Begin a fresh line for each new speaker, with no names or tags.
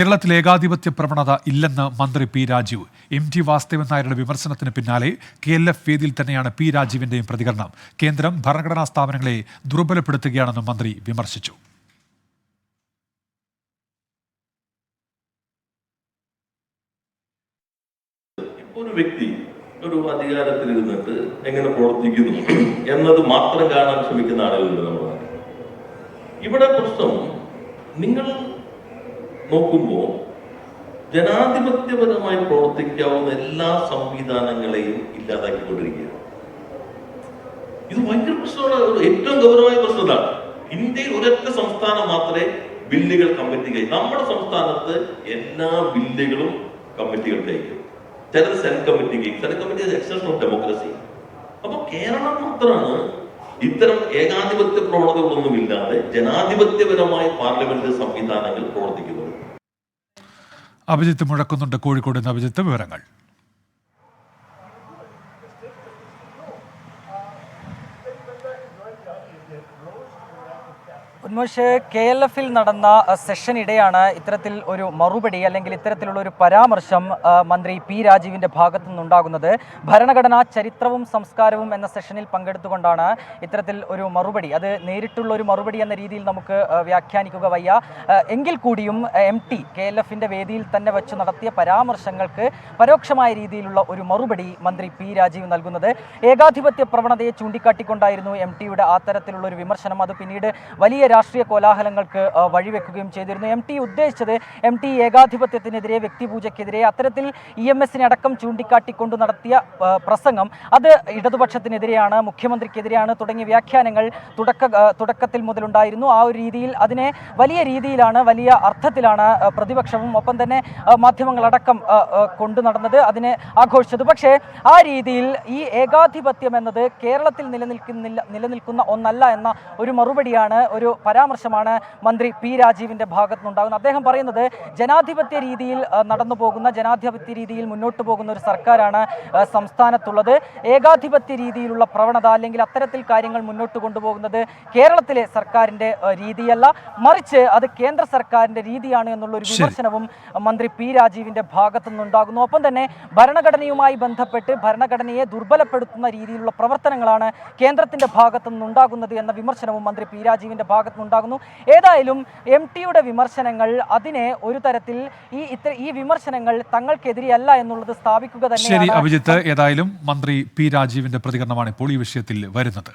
കേരളത്തിൽ ഏകാധിപത്യ പ്രവണത ഇല്ലെന്ന് മന്ത്രി പി രാജീവ്. MT വാസുദേവൻ നായരുടെ വിമർശനത്തിന് പിന്നാലെ KLF വേദിയിൽ തന്നെയാണ് പി രാജീവിന്റെയും പ്രതികരണം. കേന്ദ്രം ഭരണഘടനാ സ്ഥാപനങ്ങളെ ദുർബലപ്പെടുത്തുകയാണെന്നും മന്ത്രി വിമർശിച്ചു.
ഒരു വ്യക്തി ഒരു അധികാരത്തിൽ ഇരുന്നിട്ട് എങ്ങനെ പ്രവർത്തിക്കുന്നു എന്നത് മാത്രം കാണാൻ ശ്രമിക്കുന്ന ആളുകളുണ്ട് നമ്മുടെ നാട്ടിൽ. ഇവിടെ പ്രശ്നം നിങ്ങൾ നോക്കുമ്പോൾ ജനാധിപത്യപരമായി പ്രവർത്തിക്കാവുന്ന എല്ലാ സംവിധാനങ്ങളെയും ഇല്ലാതാക്കിക്കൊണ്ടിരിക്കുകയാണ്. ഇത് ഭയങ്കര പ്രശ്നമാണ്. ഏറ്റവും ഗൗരവമായ പ്രശ്നം ഇതാണ്. ഇന്ത്യയിൽ ഒരൊറ്റ സംസ്ഥാനം മാത്രമേ ബില്ലുകൾ കമ്മിറ്റിക്ക്, നമ്മുടെ സംസ്ഥാനത്ത് എല്ലാ ബില്ലുകളും കമ്മിറ്റികൾക്ക് അയക്കും. ചിലത് സെലക്ട് കമ്മിറ്റിക്ക്, select committee extension of democracy. അപ്പൊ കേരളം മാത്രമാണ് ഇത്തരം ഏകാധിപത്യ പ്രവണതകളൊന്നുമില്ലാതെ ജനാധിപത്യപരമായ പാർലമെന്റ് സംവിധാനങ്ങൾ പ്രവർത്തിക്കുന്നത്.
അഭിജിത്ത് മുഴക്കുന്നുണ്ട് കോഴിക്കോട് നിന്ന്. അഭിജിത്ത്, വിവരങ്ങൾ.
ഉന്മേഷ്, KLF-ൽ നടന്ന സെഷനിടെയാണ് ഇത്തരത്തിൽ ഒരു മറുപടി അല്ലെങ്കിൽ ഇത്തരത്തിലുള്ള ഒരു പരാമർശം മന്ത്രി പി രാജീവിൻ്റെ ഭാഗത്തു നിന്നുണ്ടാകുന്നത്. ഭരണഘടനാ ചരിത്രവും സംസ്കാരവും എന്ന സെഷനിൽ പങ്കെടുത്തുകൊണ്ടാണ് ഇത്തരത്തിൽ ഒരു മറുപടി, അത് നേരിട്ടുള്ള ഒരു മറുപടി എന്ന രീതിയിൽ നമുക്ക് വ്യാഖ്യാനിക്കുക വയ്യ. എങ്കിൽ കൂടിയും MT KLF-ന്റെ വേദിയിൽ തന്നെ വെച്ച് നടത്തിയ പരാമർശങ്ങൾക്ക് പരോക്ഷമായ രീതിയിലുള്ള ഒരു മറുപടി മന്ത്രി പി രാജീവ് നൽകുന്നത്. ഏകാധിപത്യ പ്രവണതയെ ചൂണ്ടിക്കാട്ടിക്കൊണ്ടായിരുന്നു MT-യുടെ ആ തരത്തിലുള്ള ഒരു വിമർശനം. അത് പിന്നീട് വലിയ രാഷ്ട്രീയ കോലാഹലങ്ങൾക്ക് വഴിവെക്കുകയും ചെയ്തിരുന്നു. MT ഉദ്ദേശിച്ചത് MT ഏകാധിപത്യത്തിനെതിരെ, വ്യക്തിപൂജയ്ക്കെതിരെ, അത്തരത്തിൽ EMS-നെ അടക്കം ചൂണ്ടിക്കാട്ടിക്കൊണ്ട് നടത്തിയ പ്രസംഗം അത് ഇടതുപക്ഷത്തിനെതിരെയാണ്, മുഖ്യമന്ത്രിക്കെതിരെയാണ് തുടങ്ങിയ വ്യാഖ്യാനങ്ങൾ തുടക്കത്തിൽ മുതലുണ്ടായിരുന്നു. ആ ഒരു രീതിയിൽ അതിനെ വലിയ രീതിയിലാണ്, വലിയ അർത്ഥത്തിലാണ് പ്രതിപക്ഷവും ഒപ്പം തന്നെ മാധ്യമങ്ങളടക്കം കൊണ്ടു നടന്നത്, അതിനെ ആഘോഷിച്ചത്. പക്ഷേ ആ രീതിയിൽ ഈ ഏകാധിപത്യം എന്നത് കേരളത്തിൽ നിലനിൽക്കുന്ന ഒന്നല്ല എന്ന ഒരു മറുപടിയാണ്, ഒരു പരാമർശമാണ് മന്ത്രി പി രാജീവിൻ്റെ ഭാഗത്തു നിന്നുണ്ടാകുന്നത്. അദ്ദേഹം പറയുന്നത് ജനാധിപത്യ രീതിയിൽ നടന്നു പോകുന്ന, ജനാധിപത്യ രീതിയിൽ മുന്നോട്ട് പോകുന്ന ഒരു സർക്കാരാണ് സംസ്ഥാനത്തുള്ളത്. ഏകാധിപത്യ രീതിയിലുള്ള പ്രവണത അല്ലെങ്കിൽ അത്തരത്തിൽ കാര്യങ്ങൾ മുന്നോട്ട് കൊണ്ടുപോകുന്നത് കേരളത്തിലെ സർക്കാരിൻ്റെ രീതിയല്ല, മറിച്ച് അത് കേന്ദ്ര സർക്കാരിൻ്റെ രീതിയാണ് എന്നുള്ളൊരു വിമർശനവും മന്ത്രി പി രാജീവിൻ്റെ ഭാഗത്തു നിന്നുണ്ടാകുന്നു. ഒപ്പം തന്നെ ഭരണഘടനയുമായി ബന്ധപ്പെട്ട് ഭരണഘടനയെ ദുർബലപ്പെടുത്തുന്ന രീതിയിലുള്ള പ്രവർത്തനങ്ങളാണ് കേന്ദ്രത്തിൻ്റെ ഭാഗത്തു നിന്നുണ്ടാകുന്നത് എന്ന വിമർശനവും മന്ത്രി പി രാജീവിൻ്റെ ഭാഗത്തുനിന്നുണ്ടാകുന്നു. ഏതായാലും MT-യുടെ വിമർശനങ്ങൾ, അതിനെ ഒരു തരത്തിൽ ഈ വിമർശനങ്ങൾ തങ്ങൾക്കെതിരെയല്ല എന്നുള്ളത് സ്ഥാപിക്കുക തന്നെയാണ്.
ശരി അഭിജിത്ത്, ഏതായാലും മന്ത്രി പി രാജീവിന്റെ പ്രതികരണമാണ് ഇപ്പോൾ ഈ വിഷയത്തിൽ വരുന്നത്.